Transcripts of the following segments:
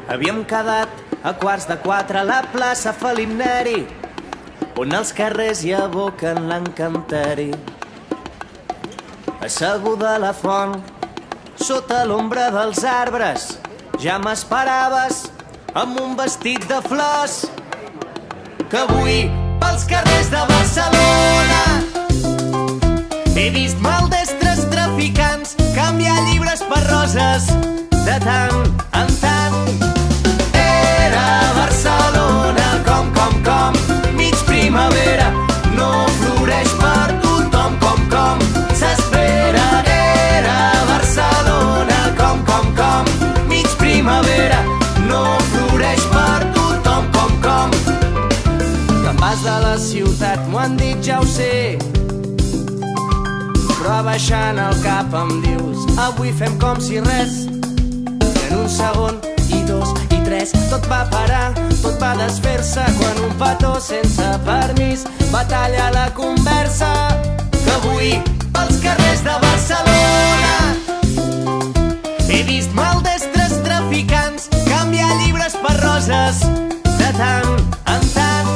Havíem quedat a 3:15 a la plaça Felip Neri, on els carrers hi aboquen l'encanteri. Asseguda a la font, sota l'ombra dels arbres, ja m'esperaves amb un vestit de flors, que avui pels carrers de Barcelona he vist maldestres traficants canviar llibres per roses de tant en tant. Era Barcelona com, mig primavera, no floreix per tothom com s'espera. Era Barcelona com, mig primavera, no floreix per tothom com. Quan vas de la ciutat m'ho han dit, ja ho sé, però abaixant el cap em dius avui fem com si res. I en un segon, i dos, i tres, tot va parar, tot va desfer-se quan un petó sense permís va tallar la conversa. Que avui pels carrers de Barcelona he vist maldestres traficants canviar llibres per roses de tant en tant.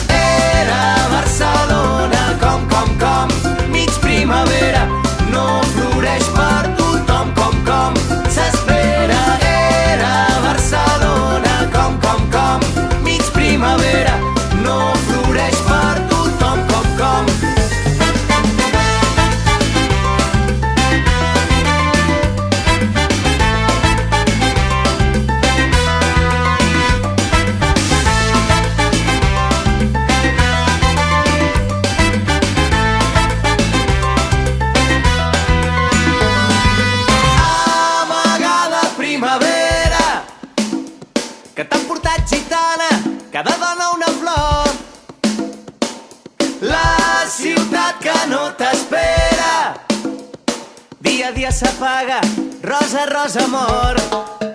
Era Barcelona com, mig primavera, no floreix per tothom com s'espera. Era Barcelona com, mig primavera, no floreix per tothom com. Que t'han portat gitana, cada dona una flor. La ciutat que no t'espera, dia a dia s'apaga, rosa, rosa, amor.